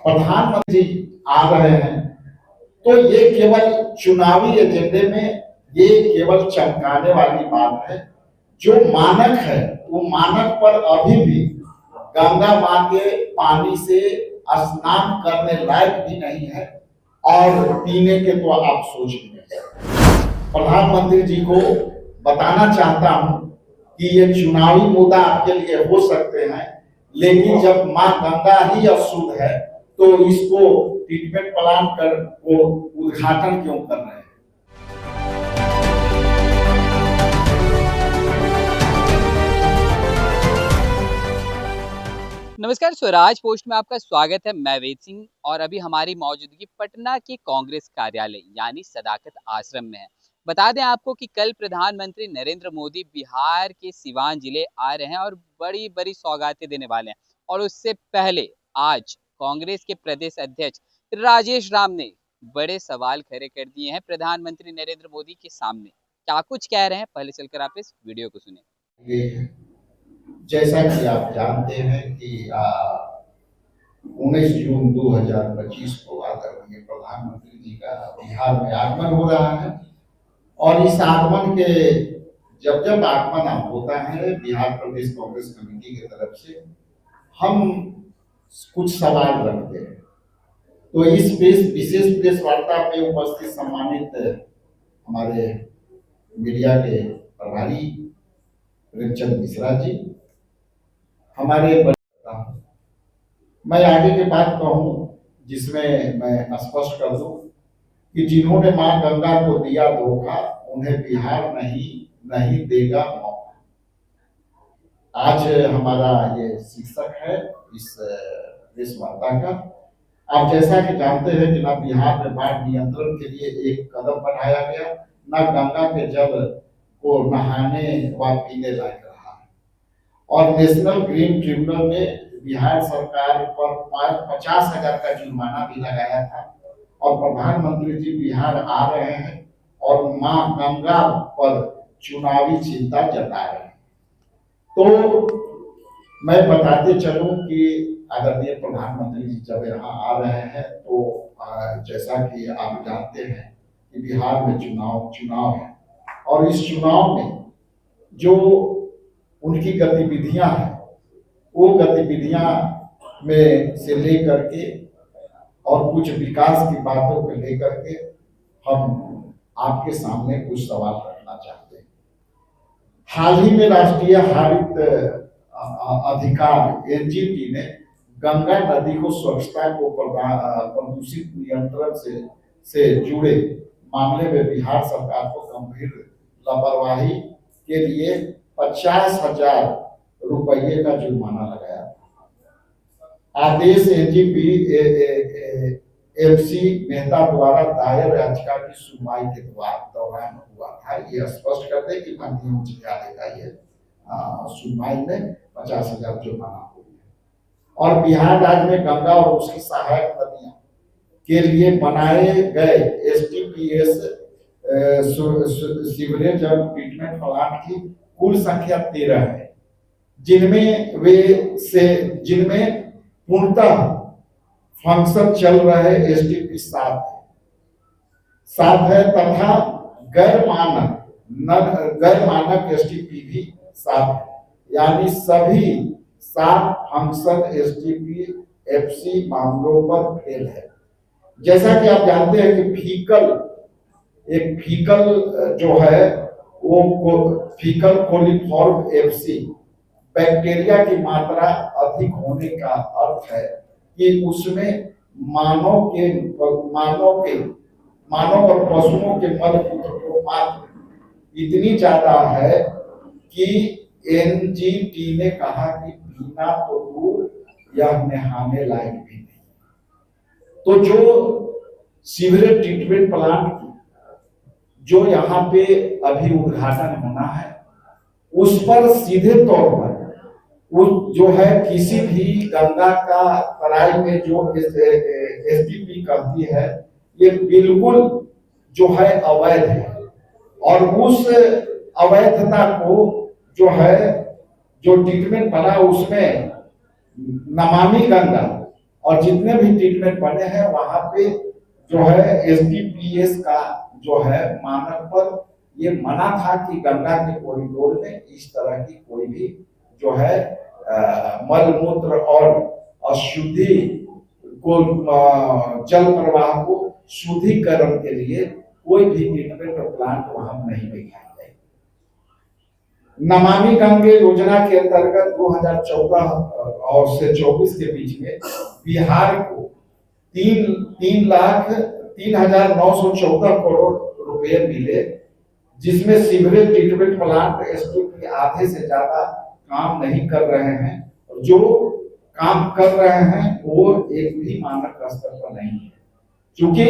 प्रधानमंत्री जी आ रहे हैं, तो ये केवल चुनावी एजेंडे में ये केवल चमकाने वाली बात है। जो मानक है वो मानक पर अभी भी गंगा मां के पानी से स्नान करने लायक भी नहीं है और पीने के तो आप सोच भी नहीं। प्रधानमंत्री जी को बताना चाहता हूं कि ये चुनावी मुद्दा आपके लिए हो सकते हैं, लेकिन जब मां गंगा ही अशुद्ध है तो इसको ट्रीटमेंट प्लांट कर वो उद्घाटन क्यों कर रहे हैं। नमस्कार, स्वराज पोस्ट में आपका स्वागत है। मैं वेद सिंह और अभी हमारी मौजूदगी पटना के कांग्रेस कार्यालय यानी सदाकत आश्रम में है। बता दें आपको कि कल प्रधानमंत्री नरेंद्र मोदी बिहार के सिवान जिले आ रहे हैं और बड़ी बड़ी सौगातें देने वाले हैं। और उससे पहले आज कांग्रेस के प्रदेश अध्यक्ष राजेश राम ने बड़े सवाल खड़े कर दिए हैं प्रधानमंत्री नरेंद्र मोदी के सामने। क्या कुछ कह रहे हैं, पहले चलकर आप इस वीडियो को सुने। जैसा कि आप जानते हैं कि 19 जून 2025 को आदरणीय प्रधानमंत्री जी का बिहार में आगमन हो रहा है और इस आगमन के जब आगमन होता है बिहार प्रदेश कांग्रेस कमेटी की तरफ से हम कुछ सवाल रखते हैं। तो इस विशेष प्रेस वार्ता में उपस्थित सम्मानित हमारे मीडिया के प्रभारी प्रेमचंद मिश्रा जी, हमारे मैं आगे की बात कहूं जिसमें मैं स्पष्ट कर दूं कि जिन्होंने मां गंगा को दिया धोखा उन्हें बिहार नहीं देगा मौका। आज हमारा ये शीर्षक है इस वार्ता का। आप जैसा कि जानते हैं कि ना बिहार में बाढ़ नियंत्रण के लिए एक कदम बढ़ाया गया, ना गंगा के जल को नहाने व पीने लायक रहा है। और नेशनल ग्रीन ट्रिब्यूनल ने बिहार सरकार पर 50,000 का जुर्माना भी लगाया था। और प्रधानमंत्री जी बिहार आ रहे हैं और मां गंगा पर चुनावी चिंता जता रहे हैं। तो मैं बताते चलूं कि आदरणीय प्रधानमंत्री जी जब यहाँ आ रहे हैं तो जैसा कि आप जानते हैं कि बिहार में चुनाव है और इस चुनाव में जो उनकी गतिविधियां हैं वो गतिविधियां में से लेकर के और कुछ विकास की बातों को लेकर के हम आपके सामने कुछ सवाल रखना चाहते हैं। हाल ही में राष्ट्रीय हरित अधिकार एनजीटी ने गंगा नदी को स्वच्छता को प्रदूषित नियंत्रण से जुड़े मामले में बिहार सरकार को गंभीर लापरवाही के लिए 50,000 रुपये का जुर्माना लगाया। आदेश एनजीपी एमसी मेहता द्वारा दायर याचिका की सुनवाई के दौरान हुआ था। ये स्पष्ट कर दे कि माननीय उच्च न्यायालय का ये सुनवाई में 50,000 जुर्माना हो गया। और बिहार राज्य में गंगा और उसकी सहायक नदियां के लिए बनाए गए एसटीपीएस सीवरेज और ट्रीटमेंट प्लांट की कुल संख्या 13 है, जिनमें पूर्णतः फंक्शन चल रहे एसटीपी 7 है तथा गैर मानक एसटीपी भी 7 है, यानी सभी 7 फंक्शन एसटीपी एफसी मामलों पर फेल है। जैसा कि आप जानते हैं कि फीकल जो है वो फीकल कोलिफॉर्म एफसी बैक्टीरिया की मात्रा अधिक होने का अर्थ है कि उसमें मानव और पशुओं के मलमूत्र की मात्रा इतनी ज्यादा है कि एनजीटी ने कहा कि पीना तो दूर यह नहाने लायक भी नहीं। तो जो सीवरेज ट्रीटमेंट प्लांट की जो यहाँ पे अभी उद्घाटन होना है उस पर सीधे तौर पर जो है किसी भी गंगा का तराई में जो एसटीपी करती है ये बिल्कुल जो है अवैध है। और उस अवैधता को जो है जो ट्रीटमेंट बना उसमें नमामि गंगा और जितने भी ट्रीटमेंट बने हैं वहां पे जो है एसटीपीएस का जो है मानक पर ये मना था कि गंगा के कॉरिडोर में इस तरह की कोई भी जो है मल मूत्र और अशुद्धि को जल प्रवाह को शुद्धिकरण के लिए कोई भी ट्रीटमेंट प्लांट वहां नहीं लगाया गया। नमामि गंगे योजना के अंतर्गत 2014 और से 24 के बीच में बिहार को 3,0914 करोड़ रुपए मिले, जिसमें सीवरेज ट्रीटमेंट प्लांट एसटीपी आधे से ज्यादा काम नहीं कर रहे हैं, और जो काम कर रहे हैं वो एक भी मानक स्तर पर नहीं है। क्योंकि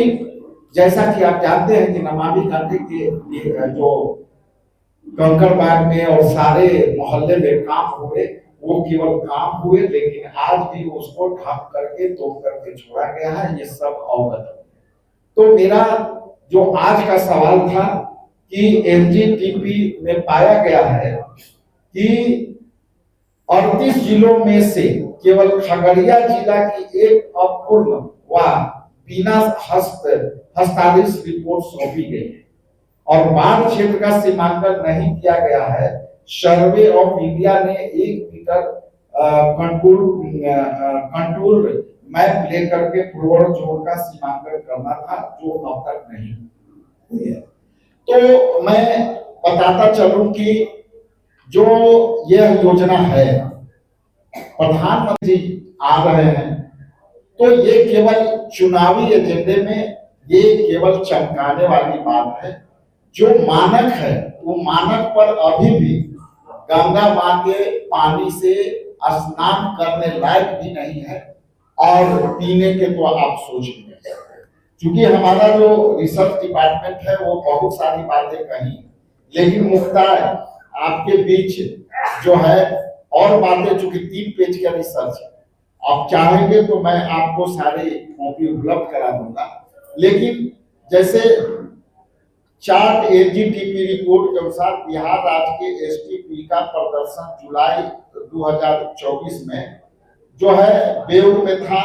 जैसा कि आप जानते हैं कि नमामि गंगे के जो कंकड़बाग में और सारे मोहल्ले में काम हुए, वो केवल काम हुए, लेकिन आज भी उसको ढक करके तोड़ करके छोड़ा गया है, ये सब अवगत है। तो मेरा जो आज का सवाल था कि एनजीटीपी में पाया गया है कि 38 जिलों में से केवल खगड़िया जिला की एक अपूर्ण व बिना हस्ताक्षरित रिपोर्ट सौंपी गई है, और बाढ़ क्षेत्र का सीमांकन नहीं किया गया है। सर्वे ऑफ इंडिया ने 1 मीटर कंटूर मैप लेकर के पूर्वोत्तर जोन का सीमांकन करना था, जो अब तक नहीं हुई है। तो मैं बताता चलूं कि जो यह योजना है, प्रधानमंत्री आ रहे हैं, तो ये केवल चुनावी एजेंडे में ये केवल चमकाने वाली बात है। जो मानक है वो मानक पर अभी भी गंगा मां के पानी से स्नान करने लायक भी नहीं है, और पीने के तो आप सोच नहीं सकते। क्योंकि हमारा जो रिसर्च डिपार्टमेंट है वो बहुत सारी बातें कही, लेकिन मुख्तार आपके बीच जो है और बातें, चूंकि 3 पेज का रिसर्च है, आप चाहेंगे तो मैं आपको सारे कॉपी उपलब्ध करा दूंगा। लेकिन जैसे चार्ट एनजीटीपी रिपोर्ट के अनुसार बिहार राज्य के एसटीपी का प्रदर्शन जुलाई 2024 में जो है बेउर में था,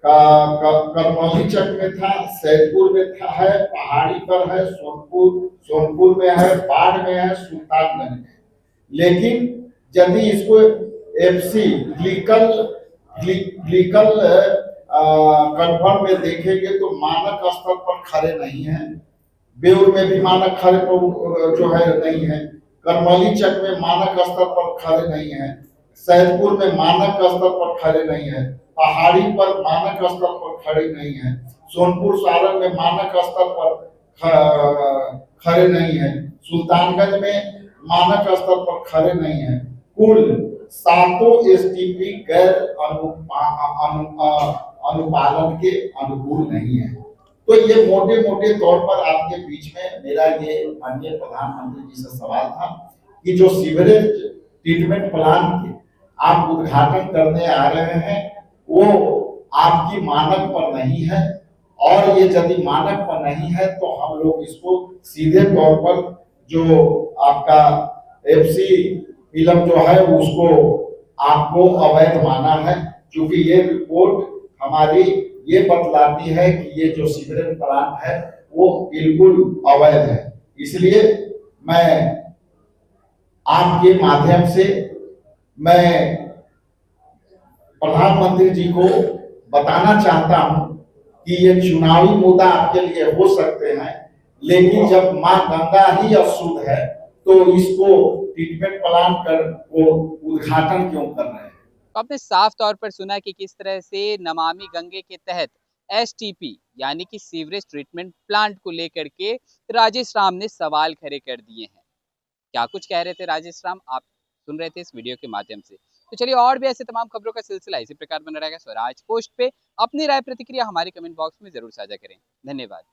करमौलीचक में था, सैदपुर में था, है पहाड़ी पर है, सोनपुर में है, बाढ़ में है, सुल्तानगंज में। लेकिन यदि इसको एफसी ग्लिकल कंफर्म में देखेंगे तो मानक स्तर पर खड़े नहीं है। बेउर में भी मानक खड़े जो है नहीं है, करमौलीचक में मानक स्तर पर खड़े नहीं है, सैदपुर में मानक स्तर पर खड़े नहीं है, पहाड़ी पर मानक स्तर पर खड़े नहीं है, सोनपुर सारण में मानक स्तर पर खड़े नहीं है, सुल्तानगंज में मानक स्तर पर खड़े नहीं है। कुल 7 एसटीपी गैर अनुपालन के अनुकूल नहीं है। तो ये मोटे मोटे तौर पर आपके बीच में मेरा ये माननीय प्रधानमंत्री जी से सवाल था कि जो सीवरेज ट्रीटमेंट प्लांट के आप उद्घाटन करने आ रहे हैं वो आपकी मानक पर नहीं है, और ये यदि मानक पर नहीं है तो हम लोग इसको सीधे तौर पर जो आपका एफसी फिल्म जो है उसको आपको अवैध माना है, क्योंकि ये रिपोर्ट हमारी ये बतलाती है कि ये जो सीवरेज प्लांट है वो बिल्कुल अवैध है। इसलिए मैं आपके माध्यम से मैं प्रधानमंत्री जी को बताना चाहता हूं कि ये चुनावी मुद्दा आपके लिए हो सकते हैं, लेकिन जब मां गंगा ही अशुद्ध है तो इसको ट्रीटमेंट प्लांट को उद्घाटन क्यों कर रहे हैं? तो आपने साफ तौर पर सुना कि किस तरह से नमामि गंगे के तहत एसटीपी यानी कि सीवरेज ट्रीटमेंट प्लांट को लेकर के राजेश राम ने सवाल खड़े कर दिए हैं। क्या कुछ कह रहे थे राजेश राम, आप सुन रहे थे इस वीडियो के माध्यम से। तो चलिए और भी ऐसे तमाम खबरों का सिलसिला इसी प्रकार बना रहेगा। स्वराज पोस्ट पे अपनी राय प्रतिक्रिया हमारे कमेंट बॉक्स में जरूर साझा करें। धन्यवाद।